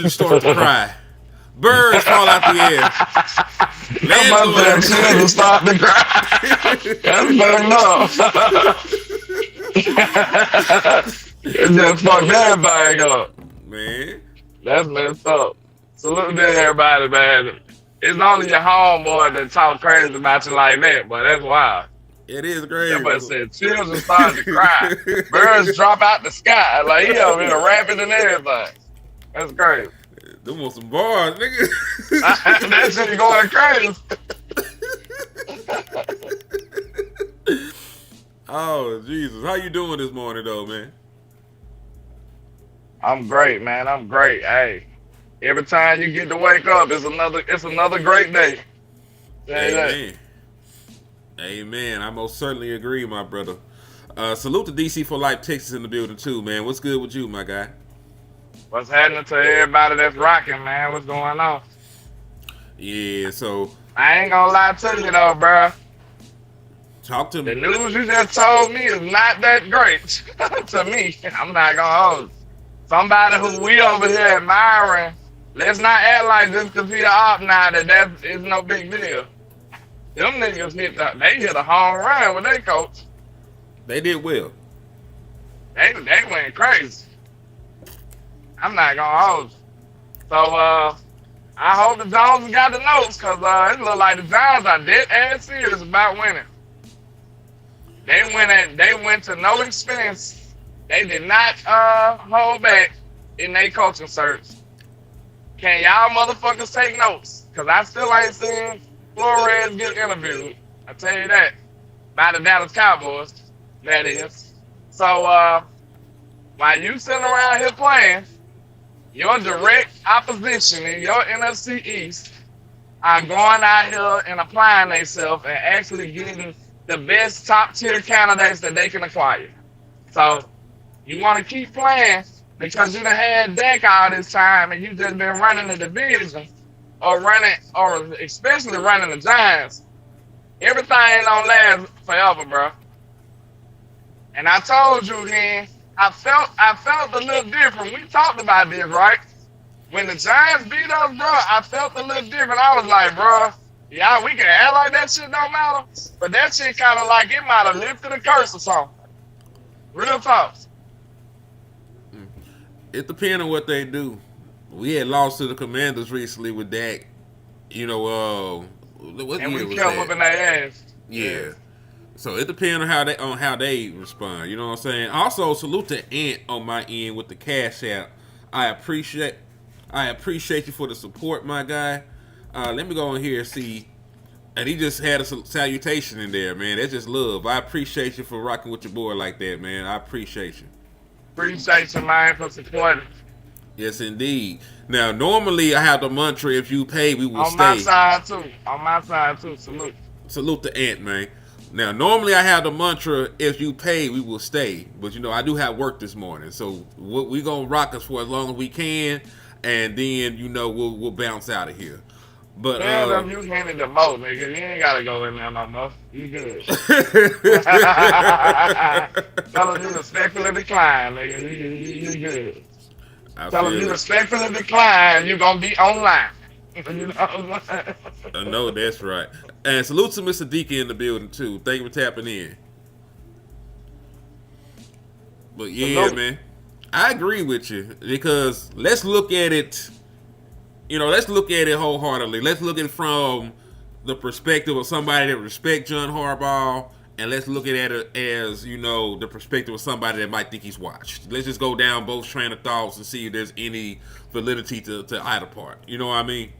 Start to cry. Birds fall out the air. That must have LandLord. children start to cry. That's fucked up. It just fucked everybody up. Man, That's messed up. Salute to everybody, man. It's only your homeboy that talk crazy about you like that, but that's wild. it is That boy crazy. said children started to cry. Birds drop out the sky. Like he over here rapping and everything. That's crazy. Them want some bars, nigga. That shit going crazy. Oh, Jesus. How you doing this morning, though, man? I'm great, man. I'm great. Hey, every time you get to wake up, it's another great day. Say that. Amen. Amen. I most certainly agree, my brother. Salute to DC for Life, Texas in the building, too, man. What's good with you, my guy? What's happening to everybody that's rocking, man? What's going on? Yeah, so I ain't gonna lie to you though, bro. talk to The me. news you just told me is not that great to me. I'm not gonna hold you. Somebody who we over here admiring, let's not act like just because he the op now that is no big deal. Them niggas hit a home run with their coach. They did well. They went crazy. I'm not gonna hold you. So I hope the Joneses got the notes because it look like the Jones are dead ass serious about winning. They went to no expense. They did not hold back in their coaching search. Can y'all motherfuckers take notes? Cause I still ain't seen Flores get interviewed. I tell you that. By the Dallas Cowboys, that is. So while you sitting around here playing, your direct opposition in your NFC East are going out here and applying themselves and actually getting the best top tier candidates that they can acquire. So you want to keep playing because you done had Dak all this time and you just been running the division or especially running the Giants. Everything ain't gonna last forever, bro. And I told you then, I felt a little different. We talked about this, right? When the Giants beat us, bro, I felt a little different. I was like, bro, yeah, we can act like that shit don't matter. But that shit kind of like it might have lifted a curse or something. Real talk. It depends on what they do. We had lost to the Commanders recently with Dak. You know, what And year we was kept that? whooping their ass. Yeah. So it depends on how they respond. You know what I'm saying? Also, salute to Ant on my end with the cash app. I appreciate you for the support, my guy. Let me go in here and see. And he just had a salutation in there, man. That's just love. I appreciate you for rocking with your boy like that, man. I appreciate you. Appreciate you, man, for supporting. Yes, indeed. Now, normally I have the mantra: if you pay, we will On stay. my side, too. On my side, too. Salute. Salute the Ant, man. Now, normally I have the mantra: if you pay, we will stay. But you know, I do have work this morning, so we gonna rock us for as long as we can, and then you know we'll bounce out of here. But Man, you handed the boat, nigga. You ain't gotta go in there no more. You good. Tell them you respectfully decline, nigga. You good. Tell them you respectfully decline. You gonna be online. You know what I'm saying? I know that's right. And salute to Mr. Deacon in the building too. Thank you for tapping in. But yeah, man, I agree with you because let's look at it. You know, let's look at it wholeheartedly. Let's look at it from the perspective of somebody that respects John Harbaugh, and let's look at it as, you know, the perspective of somebody that might think he's watched. Let's just go down both train of thoughts and see if there's any validity to either part. You know what I mean?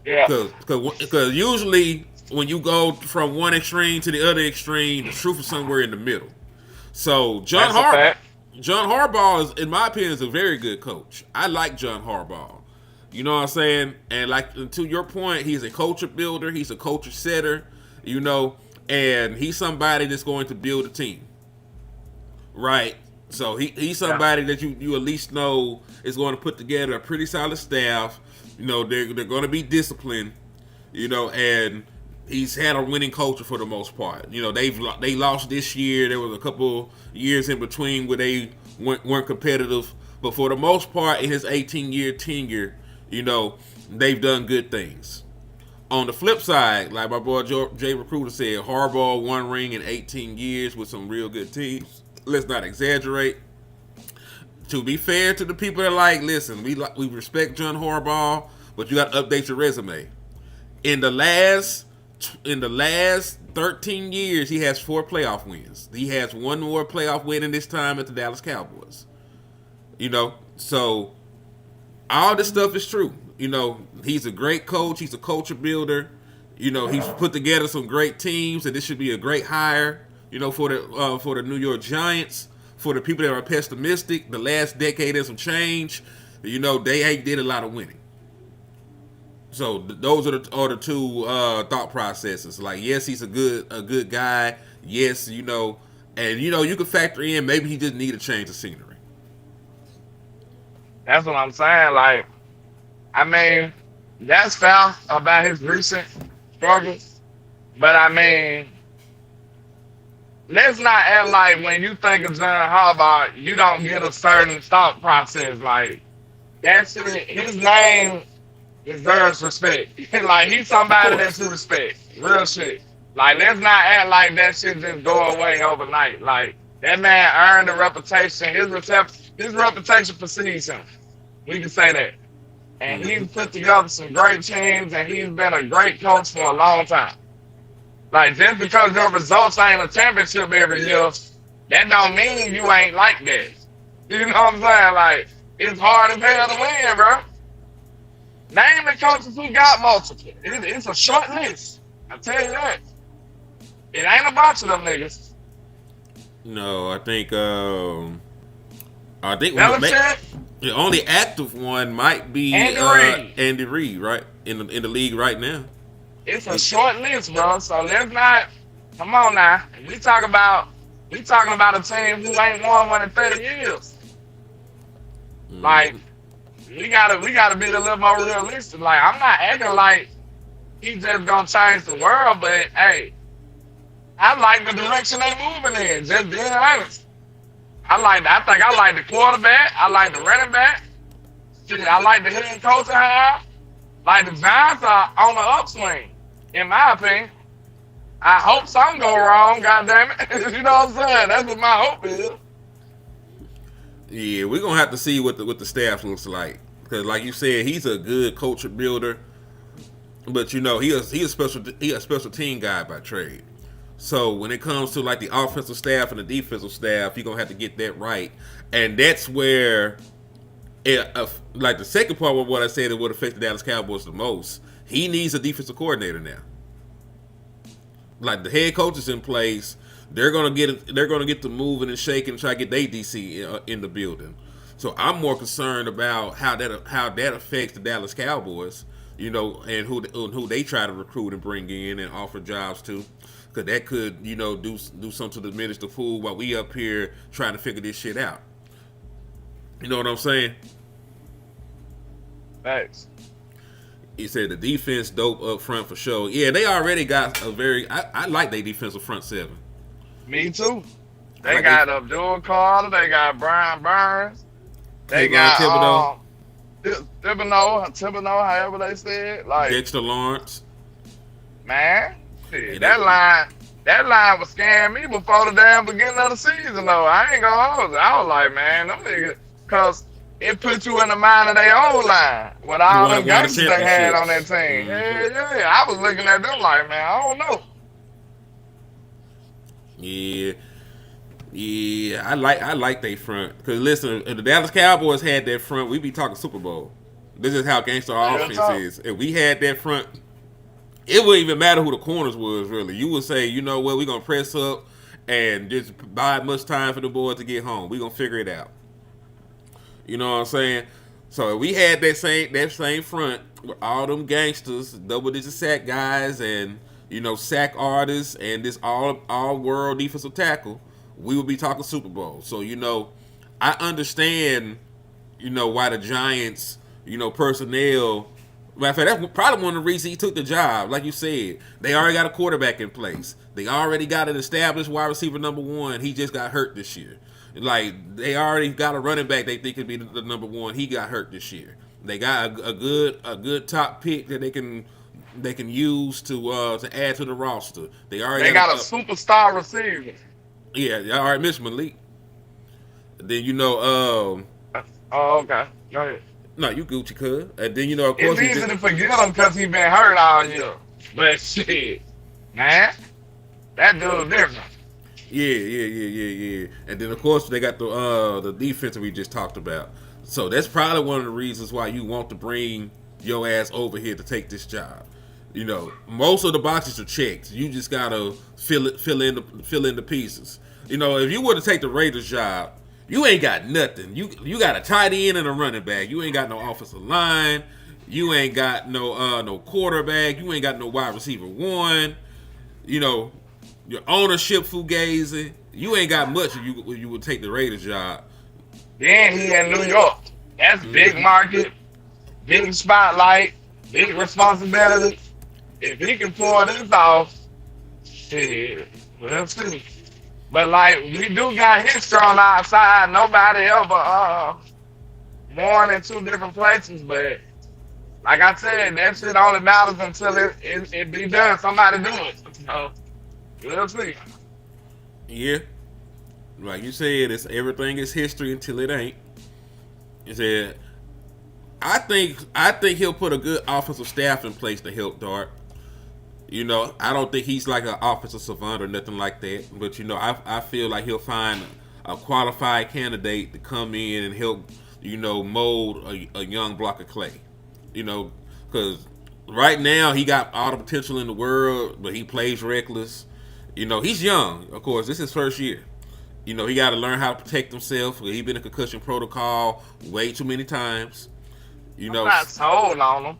Yeah. Because usually when you go from one extreme to the other extreme, the truth is somewhere in the middle. So John Harbaugh is, in my opinion, is a very good coach. I like John Harbaugh. You know what I'm saying? And like to your point, he's a culture builder. He's a culture setter. You know, and he's somebody that's going to build a team, right? So he's somebody that you at least know is going to put together a pretty solid staff. You know, they're going to be disciplined. You know, and he's had a winning culture for the most part. You know, they lost this year. There was a couple years in between where they weren't competitive. But for the most part, in his 18-year tenure, they've done good things. On the flip side, like my boy Jay Recruiter said, Harbaugh 1 ring in 18 years with some real good teams. Let's not exaggerate. To be fair to the people that listen, we respect John Harbaugh, but you got to update your resume. In the last 13 years, he has 4 playoff wins. He has 1 more playoff win in this time at the Dallas Cowboys. So all this stuff is true. He's a great coach. He's a culture builder. He's put together some great teams, and this should be a great hire. For the New York Giants. For the people that are pessimistic, the last decade has some change. They did a lot of winning. So those are the two thought processes. Like, yes, he's a good guy. Yes, and you can factor in maybe he just need a change of scenery. That's what I'm saying. Like, I mean, that's fair about his recent struggles. But I mean, let's not act like when you think of John Harbaugh, you don't get a certain thought process. Like, that shit, his name deserves respect. Like, he's somebody that you respect. Real shit. Like, let's not act like that shit just go away overnight. Like, that man earned a reputation. His reputation precedes him. We can say that. And he's put together some great teams, and he's been a great coach for a long time. Like, just because your results ain't a championship every year, that don't mean you ain't like that. You know what I'm saying? Like, it's hard as hell to win, bro. Name the coaches who got multiple. It's a short list. I tell you that. It ain't a bunch of them niggas. No, I think the only active one might be Andy Reid, right? In the league right now. It's a short list, bro. So let's not. Come on now. We talking about a team who ain't won one in 30 years. Like, we gotta be a little more realistic. Like, I'm not acting like he's just gonna change the world, but hey, I like the direction they moving in. Just being honest. I think I like the quarterback. I like the running back. I like the head coach I have. Like, the Giants are on the upswing, in my opinion. I hope something go wrong, goddammit. You know what I'm saying? That's what my hope is. Yeah, we're gonna have to see what the staff looks like. Because like you said, he's a good culture builder. But he a special team guy by trade. So when it comes to like the offensive staff and the defensive staff, you're gonna have to get that right. And that's where like the second part of what I said, it would affect the Dallas Cowboys the most. He needs a defensive coordinator now. Like, the head coach is in place. They're gonna get to moving and shaking and try to get their DC in the building. So I'm more concerned about how that affects the Dallas Cowboys, and who they try to recruit and bring in and offer jobs to, because that could do something to diminish the pool while we up here trying to figure this shit out. You know what I'm saying? Thanks. He said the defense dope up front for sure. Yeah, they already got I like their defensive front seven. Me too. They got Abdul Carter. They got Brian Burns. They got Thibodeau, however they said. Like, Dexter Lawrence. Man, that line was scaring me before the damn beginning of the season, though. I ain't gonna hold it. I was like, man, them niggas, because it put you in the mind of their own line with all the gangsters they had on that team. Mm-hmm. Yeah. I was looking at them like, man, I don't know. Yeah, I like they front. Because listen, if the Dallas Cowboys had that front, we'd be talking Super Bowl. This is how gangster our offense is. If we had that front, it wouldn't even matter who the corners was, really. You would say, you know what, we're going to press up and just buy much time for the boys to get home. We're going to figure it out. You know what I'm saying? So if we had that same front with all them gangsters, double-digit sack guys, and sack artists, and this all-world defensive tackle, we would be talking Super Bowl. So I understand why the Giants personnel. Matter of fact, that's probably one of the reasons he took the job. Like you said, they already got a quarterback in place. They already got an established wide receiver number one. He just got hurt this year. Like they already got a running back they think could be the number one. He got hurt this year. They got a good top pick that they can use to add to the roster. They already They got a superstar receiver. yeah, they already missed Malik. Then Oh, okay. Go ahead. no, you Gucci cuz. And then of It's course easy to forget him because he been hurt all year. But shit, man, that dude different. yeah. And then of course they got the defense that we just talked about. So that's probably one of the reasons why you want to bring your ass over here to take this job. Most of the boxes are checked. You just gotta fill in the pieces. If you were to take the Raiders job, you ain't got nothing. You got a tight end and a running back. You ain't got no offensive line. You ain't got no quarterback. You ain't got no wide receiver one. Your ownership fugazi. You ain't got much if you would take the Raiders job. Then he in New York. That's big market, big spotlight, big responsibility. If he can pull this off, shit, we'll see. But like we do got history on our side. Nobody ever born in two different places. But like I said, that shit only matters until it be done. Somebody do it. So we'll see. Yeah. Like you said, everything is history until it ain't. You said, I think he'll put a good offensive staff in place to help Dart. I don't think he's like an offensive savant or nothing like that. But I feel like he'll find a qualified candidate to come in and help mold a young block of clay. Because right now he got all the potential in the world, but he plays reckless. He's young. Of course, this is his first year. He got to learn how to protect himself. He's been in concussion protocol way too many times. I'm not sold on him,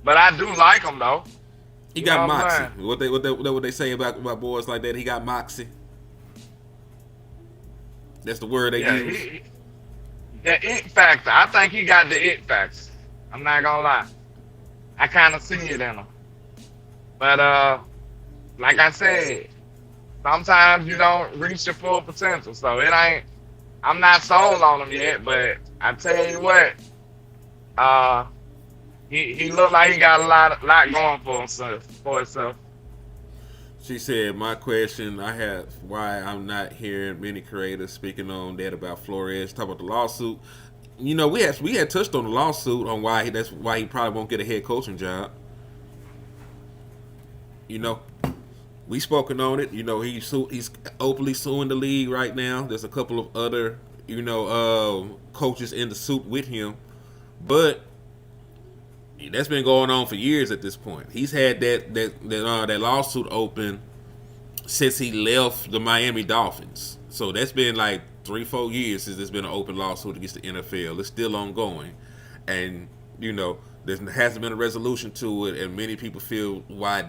but I do like him though. He got moxie. What they say about boys like that? He got moxie. That's the word they use. The it factor. I think he got the it factor. I'm not gonna lie. I kind of see it in him. But like I said, sometimes you don't reach your full potential. So it ain't. I'm not sold on him yet, but I tell you what, he looked like he got a lot going for himself. She said, "My question I have: why I'm not hearing many creators speaking on that about Flores. Talk about the lawsuit. We had touched on the lawsuit on that's why he probably won't get a head coaching job. We spoken on it. He's openly suing the league right now. There's a couple of other coaches in the suit with him, but that's been going on for years at this point. He's had that lawsuit open since he left the Miami Dolphins. So that's been like 3-4 years since there's been an open lawsuit against the NFL. It's still ongoing, and there hasn't been a resolution to it, and many people feel why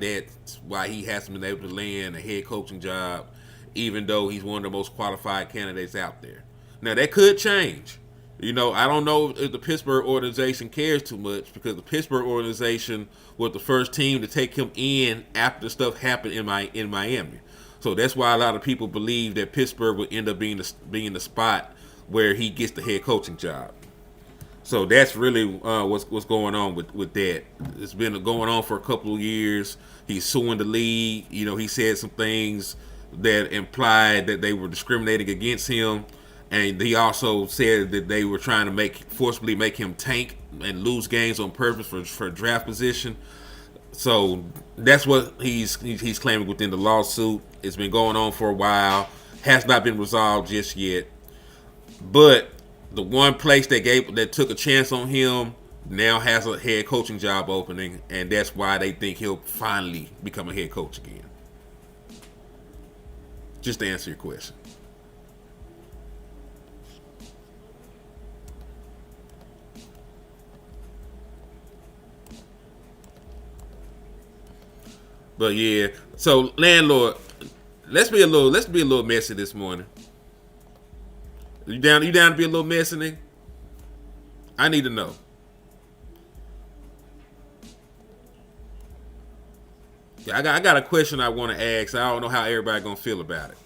he hasn't been able to land a head coaching job, even though he's one of the most qualified candidates out there. Now that could change. I don't know if the Pittsburgh organization cares too much, because the Pittsburgh organization was the first team to take him in after stuff happened in Miami. So that's why a lot of people believe that Pittsburgh will end up being the spot where he gets the head coaching job. So that's really what's going on with that. It's been going on for a couple of years. He's suing the league. He said some things that implied that they were discriminating against him. And he also said that they were trying to forcibly make him tank and lose games on purpose for draft position. So that's what he's claiming within the lawsuit. It's been going on for a while. Has not been resolved just yet. But the one place that took a chance on him now has a head coaching job opening, and that's why they think he'll finally become a head coach again. Just to answer your question. But yeah, so LandLord, let's be a little messy this morning. You down to be a little messy, nigga? I need to know. I got a question I want to ask. I don't know how everybody gonna feel about it.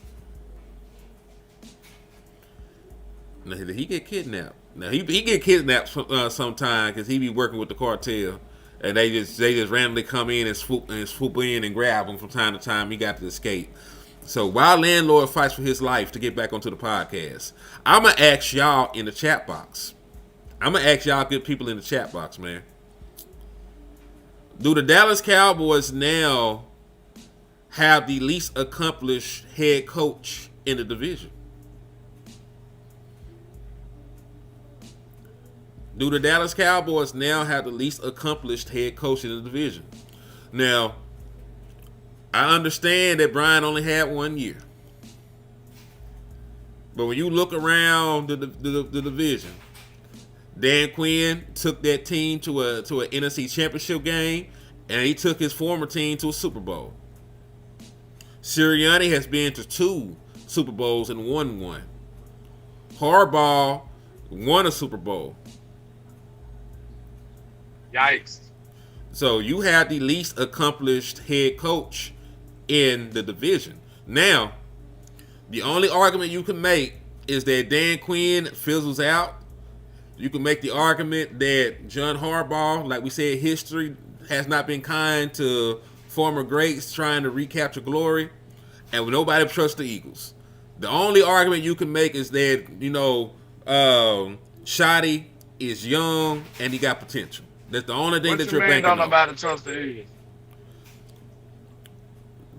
Now, did he get kidnapped? Now he get kidnapped sometime because he be working with the cartel, and they just randomly come in and swoop in and grab him from time to time. He got to escape. So while LandLord fights for his life to get back onto the podcast, I'm gonna ask y'all in the chat box. I'm gonna ask y'all good people in the chat box, man. Do the Dallas Cowboys now have the least accomplished head coach in the division? Do the Dallas Cowboys now have the least accomplished head coach in the division? Now, I understand that Brian only had 1 year. But when you look around the division, Dan Quinn took that team to an NFC championship game, and he took his former team to a Super Bowl. Sirianni has been to 2 Super Bowls and won 1. Harbaugh won a Super Bowl. Yikes. So you have the least accomplished head coach in the division. Now, the only argument you can make is that Dan Quinn fizzles out. You can make the argument that John Harbaugh, like we said, history has not been kind to former greats trying to recapture glory, and nobody trusts the Eagles. The only argument you can make is that, Shotty is young and he got potential. That's the only thing that you're banking on. What you mean don't nobody trust the Eagles?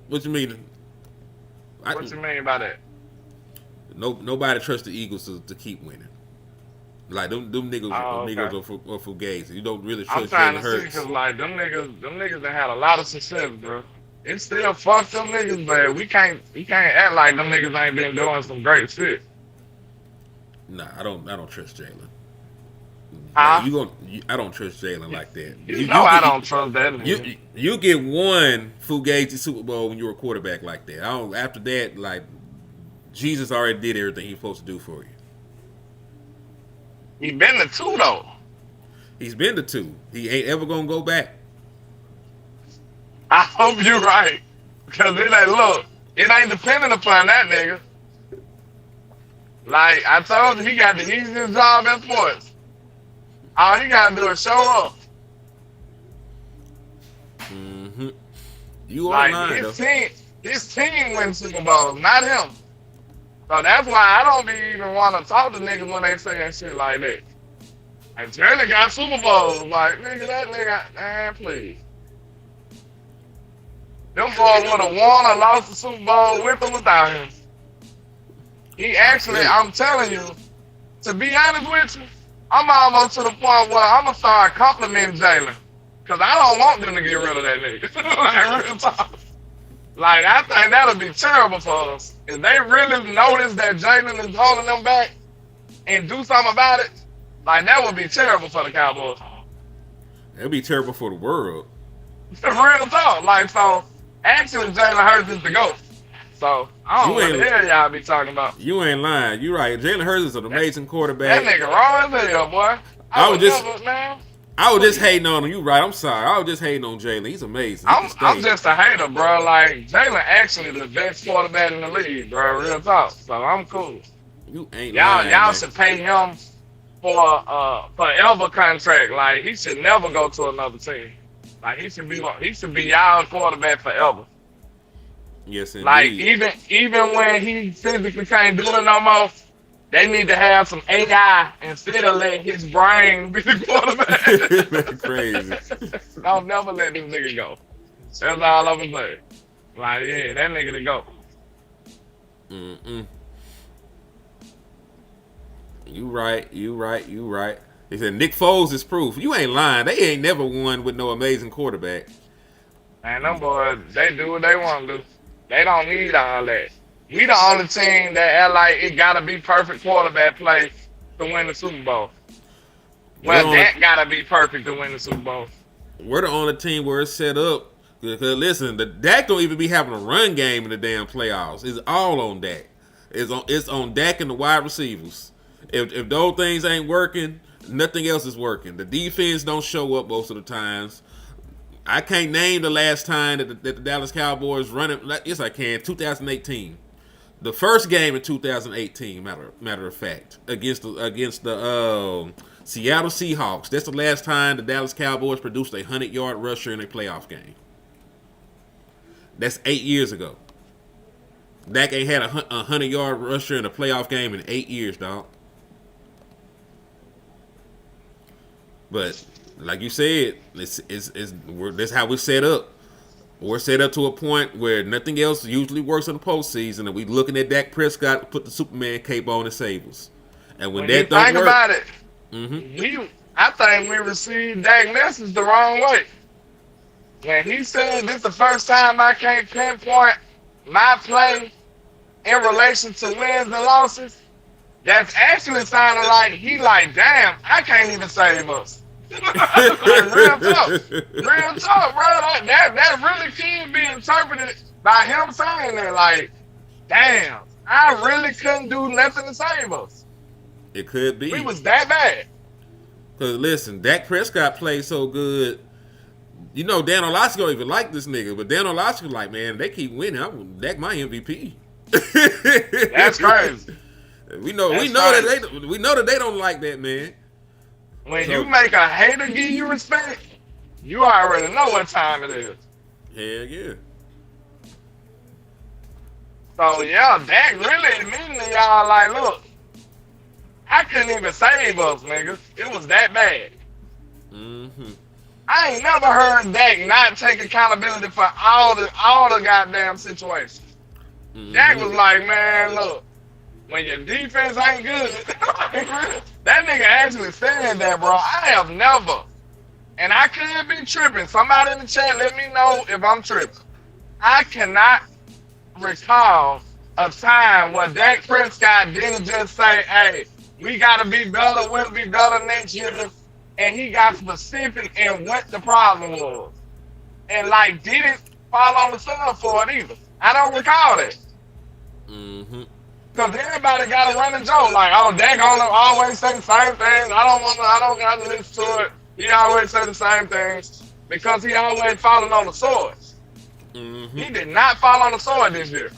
What you mean? What you mean by that? Nobody trusts the Eagles to keep winning. Like them niggas, are fugazi. You don't really trust Jalen Hurts. I'm trying to see because like them niggas that had a lot of success, bro. It's still fuck them niggas, but we can't act like them niggas ain't been doing some great shit. Nah, I don't trust Jalen. Huh? I don't trust Jalen like that. I don't trust that. You get one fugazi Super Bowl when you're a quarterback like that. After that, like Jesus already did everything he's supposed to do for you. He been to 2 though. He's been to 2. He ain't ever gonna go back. I hope you're right, because it ain't dependent upon that nigga. Like I told you, he got the easiest job in sports. All he gotta do is show up. Mm-hmm. You are lying, his team wins Super Bowls, not him. So that's why I don't even want to talk to niggas when they saying shit like that. And Jalen got Super Bowls. Like, nigga, that nigga, man, please. Them boys would have won or lost the Super Bowl with or without him. He actually, I'm telling you, to be honest with you, I'm almost to the point where I'm going to start complimenting Jalen. Because I don't want them to get rid of that nigga. Like, real talk. Like, I think that'll be terrible for us. If they really notice that Jalen is holding them back and do something about it, like, that would be terrible for the Cowboys. It'd be terrible for the world. Real talk. Like, so, actually, Jalen Hurts is the GOAT. So, I don't know what the hell y'all be talking about. You ain't lying. You right. Jalen Hurts is an amazing quarterback. That nigga wrong as hell, boy. I was just hating on him. You right. I'm sorry. I was just hating on Jalen. He's amazing. I'm just a hater, bro. Like, Jalen actually the best quarterback in the league, bro. Real talk. So I'm cool. You ain't lying, y'all should pay him for a forever contract. Like, he should never go to another team. Like, he should be y'all quarterback forever. Yes, indeed. Like, even when he physically can't do it no more, they need to have some AI instead of letting his brain be the quarterback. That's crazy. Don't never let this nigga go. That's all I'm saying. Like, yeah, that nigga to go. You right. They said Nick Foles is proof. You ain't lying. They ain't never won with no amazing quarterback. Man, them boys, they do what they want to do. They don't need all that. We the only team that act like it gotta be perfect quarterback play to win the Super Bowl. Well, that gotta be perfect to win the Super Bowl. We're the only team where it's set up. Because listen, the Dak don't even be having a run game in the damn playoffs. It's all on Dak. It's on Dak and the wide receivers. If those things ain't working, nothing else is working. The defense don't show up most of the times. I can't name the last time that the Dallas Cowboys run it. Yes, I can. 2018. The first game in 2018, matter of fact, against the Seattle Seahawks. That's the last time the Dallas Cowboys produced a 100-yard rusher in a playoff game. That's 8 years ago. Dak ain't had a 100-yard rusher in a playoff game in 8 years, dog. But like you said, that's how we're set up. We're set up to a point where nothing else usually works in the postseason, and we looking at Dak Prescott put the Superman cape on and save us. And when that don't work, about it, I think we received Dak message the wrong way. When he said this the first time I can't pinpoint my play in relation to wins and losses, that's actually sounding like he like, damn, I can't even save us. Like, real talk, bro. Like, that really can be interpreted by him saying that, like, damn, I really couldn't do nothing to save us. It could be. We was that bad. Because listen, Dak Prescott played so good. You know, Dan Orlovsky don't even like this nigga, but Dan Orlovsky like, man, they keep winning. Dak my MVP. That's crazy. We know that they don't like that, man. When you make a hater give you respect, you already know what time it is. Hell yeah. So yeah, Dak really admitting to y'all like, look, I couldn't even save us, niggas. It was that bad. Mm-hmm. I ain't never heard Dak not take accountability for all the goddamn situations. Mm-hmm. Dak was like, man, look, when your defense ain't good, that nigga actually said that, bro. I have never, and I could be tripping. Somebody in the chat, let me know if I'm tripping. I cannot recall a time where Dak Prescott didn't just say, hey, we got to be better, we'll be better next year. And he got specific in what the problem was. And, like, didn't fall on the sun for it either. I don't recall that. Mm-hmm. Because everybody got a running joke. Like, oh, Dak always say the same things. I don't got to listen to it. He always say the same things. Because he always falling on the sword. Mm-hmm. He did not fall on the sword this year.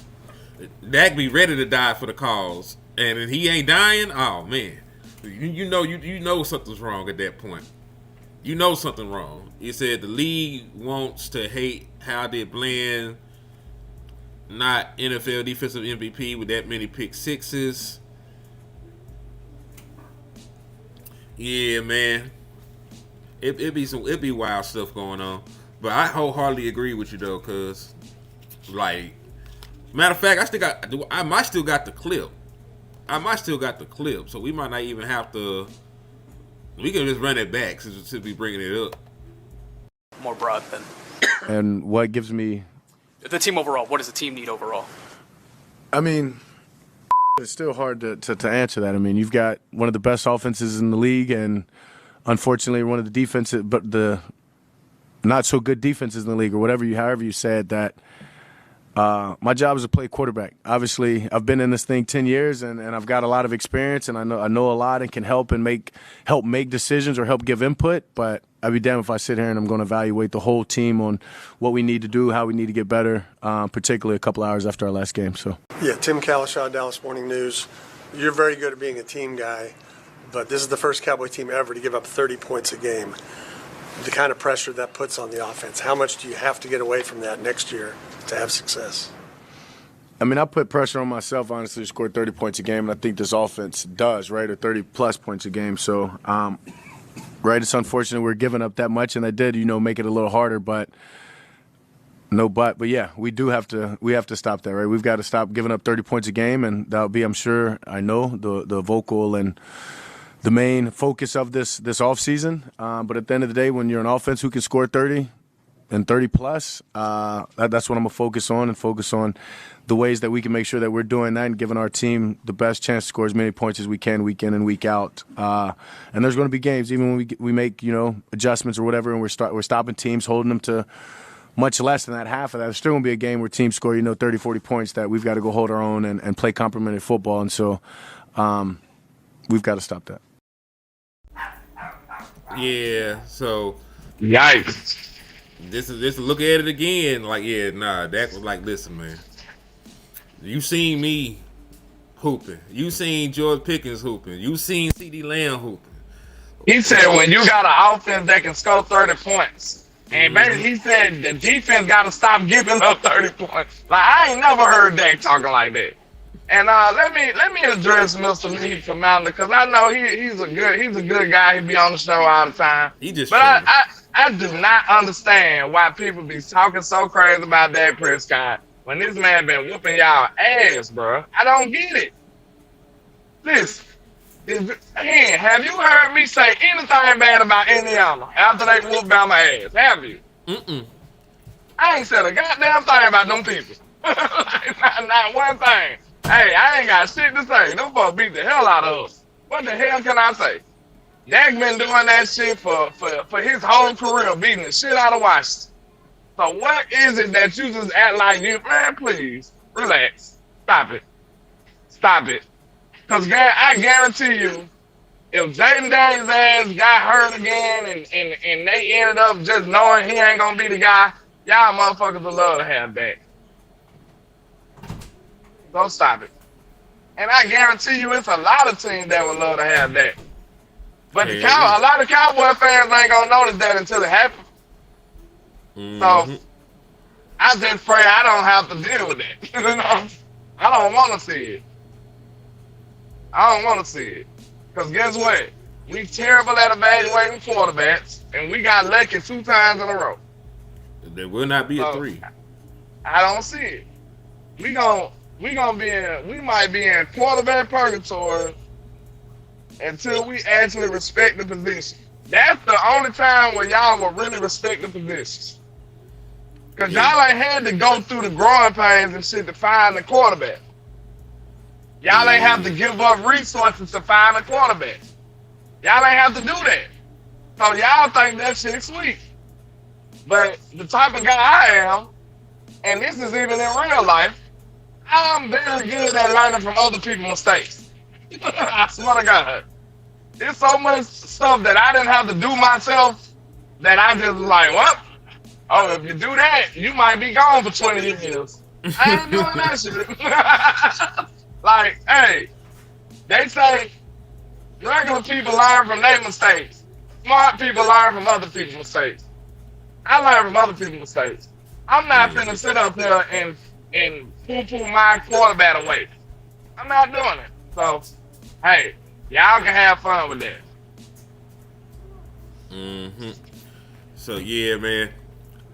Dak be ready to die for the cause. And if he ain't dying, oh, man. You know something's wrong at that point. You know something wrong. You said the league wants to hate how they blend not NFL defensive MVP with that many pick sixes. Yeah, man. It be wild stuff going on. But I wholeheartedly agree with you though, cause like matter of fact, I might still got the clip. So we might not even have to. We can just run it back since we bringing it up. More broad than. And what gives me. The team overall. What does the team need overall? I mean, it's still hard to answer that. I mean, you've got one of the best offenses in the league, and unfortunately, one of the defensive, but the not so good defenses in the league, or however you said that. My job is to play quarterback. Obviously, I've been in this thing 10 years, and I've got a lot of experience, and I know a lot and can help make decisions or help give input. But I'd be damned if I sit here and I'm going to evaluate the whole team on what we need to do, how we need to get better, particularly a couple hours after our last game. So yeah, Tim Kalishaw, Dallas Morning News. You're very good at being a team guy, but this is the first Cowboy team ever to give up 30 points a game. The kind of pressure that puts on the offense. How much do you have to get away from that next year to have success? I mean, I put pressure on myself, honestly, to score 30 points a game, and I think this offense does, right, or 30-plus points a game. So, right, it's unfortunate we're giving up that much, and that did, make it a little harder, but yeah, we have to stop that, right? We've got to stop giving up 30 points a game, and that'll be, I know, the vocal and the main focus of this offseason. But at the end of the day, when you're an offense who can score 30 and 30-plus, that's what I'm going to focus on the ways that we can make sure that we're doing that and giving our team the best chance to score as many points as we can week in and week out. And there's going to be games, even when we make adjustments or whatever, and we're stopping teams, holding them to much less than that, half of that. There's still going to be a game where teams score 30, 40 points that we've got to go hold our own and play complimentary football. And so we've got to stop that. Yeah, so yikes. This is look at it again. Like, yeah, nah, that was like, listen, man. You seen me hooping. You seen George Pickens hooping. You seen CD Lamb hooping. He said when you got an offense that can score 30 points, and basically he said the defense got to stop giving up 30 points. Like, I ain't never heard Dak talking like that. And let me address Mr. Lee Commander, because I know he's a good guy. He be on the show all the time. But I do not understand why people be talking so crazy about Dak Prescott when this man been whooping y'all ass, bro. I don't get it. Listen, have you heard me say anything bad about Indiana after they whooped Bama ass? Have you? I ain't said a goddamn thing about them people. not one thing. Hey, I ain't got shit to say. Them folks beat the hell out of us. What the hell can I say? Dak been doing that shit for his whole career, beating the shit out of Washington. So what is it that you just act like you, man, please, relax. Stop it. Because I guarantee you, if Jaden Daniels' ass got hurt again and they ended up just knowing he ain't going to be the guy, y'all motherfuckers would love to have Dak. Don't stop it. And I guarantee you it's a lot of teams that would love to have that. But a lot of Cowboy fans ain't going to notice that until it happens. So, I just pray I don't have to deal with that. You know? I don't want to see it. Because guess what? We terrible at evaluating quarterbacks, and we got lucky 2 times in a row. There will not be a 3. I don't see it. We might be in quarterback purgatory until we actually respect the position. That's the only time where y'all will really respect the positions. Because y'all ain't had to go through the growing pains and shit to find the quarterback. Y'all ain't have to give up resources to find a quarterback. Y'all ain't have to do that. So y'all think that shit's sweet. But the type of guy I am, and this is even in real life, I'm very good at learning from other people's mistakes. I swear to God. There's so much stuff that I didn't have to do myself that I just like, what? Oh, if you do that, you might be gone for 20 years. I ain't doing that shit. Like, hey, they say regular people learn from their mistakes. Smart people learn from other people's mistakes. I learn from other people's mistakes. I'm not finna sit up there and poo-poo my quarterback away. I'm not doing it. So, hey, y'all can have fun with that. So, yeah, man.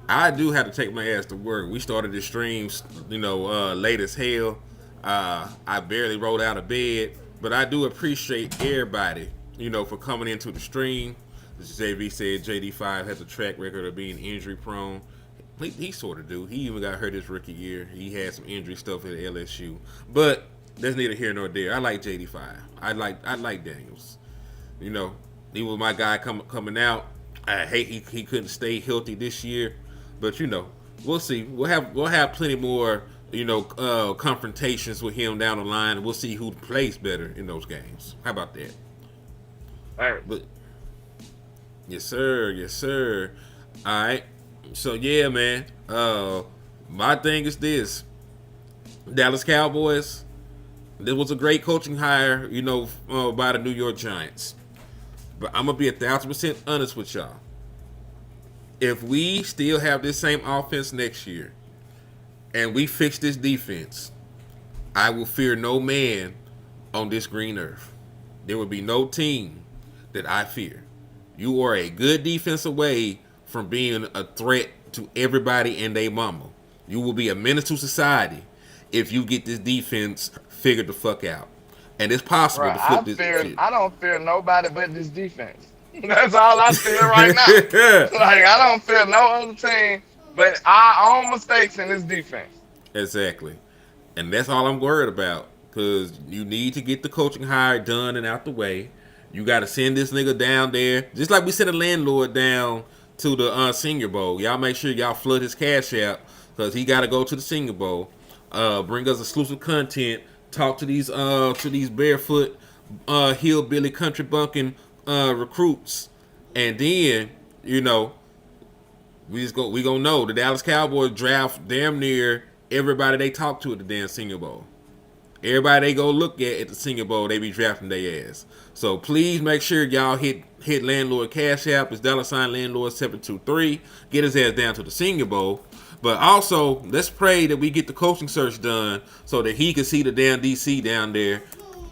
I do have to take my ass to work. We started the streams, late as hell. I barely rolled out of bed. But I do appreciate everybody, for coming into the stream. As JV said, JD5 has a track record of being injury prone. He sort of do. He even got hurt his rookie year. He had some injury stuff at LSU. But that's neither here nor there. I like JD5. I like Daniels. He was my guy coming out. I hate he couldn't stay healthy this year. But we'll see. We'll have plenty more confrontations with him down the line. We'll see who plays better in those games. How about that? All right. But yes, sir. All right. So yeah, man. My thing is this: Dallas Cowboys. This was a great coaching hire, by the New York Giants. But I'm gonna be 1,000% honest with y'all. If we still have this same offense next year, and we fix this defense, I will fear no man on this green earth. There will be no team that I fear. You are a good defense away from being a threat to everybody and their mama. You will be a menace to society if you get this defense figured the fuck out. And it's possible to flip this shit. I don't fear nobody but this defense. That's all I fear right now. Like, I don't fear no other team but our own mistakes in this defense. Exactly. And that's all I'm worried about. Because you need to get the coaching hire done and out the way. You got to send this nigga down there. Just like we sent a LandLord down to the Senior Bowl. Y'all make sure y'all flood his cash out. Because he got to go to the Senior Bowl. Bring us exclusive content. Talk to these barefoot hillbilly country bunking recruits. And then, we gonna know the Dallas Cowboys draft damn near everybody they talk to at the damn Senior Bowl. Everybody they go look at the Senior Bowl, they be drafting their ass. So please make sure y'all hit LandLord Cash App. It's $LandLord 723. Get his ass down to the Senior Bowl. But also, let's pray that we get the coaching search done so that he can see the damn DC down there,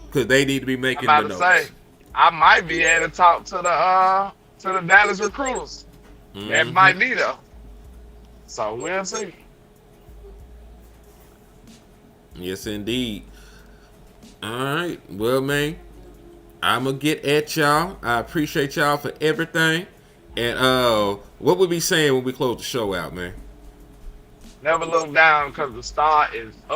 because they need to be making I'm the about to notes. say, I might be able to talk to the Dallas recruiters. That might be though. So we'll see. Yes, indeed. All right. Well, man, I'm going to get at y'all. I appreciate y'all for everything. And what we be saying when we close the show out, man? Never look down because the star is up.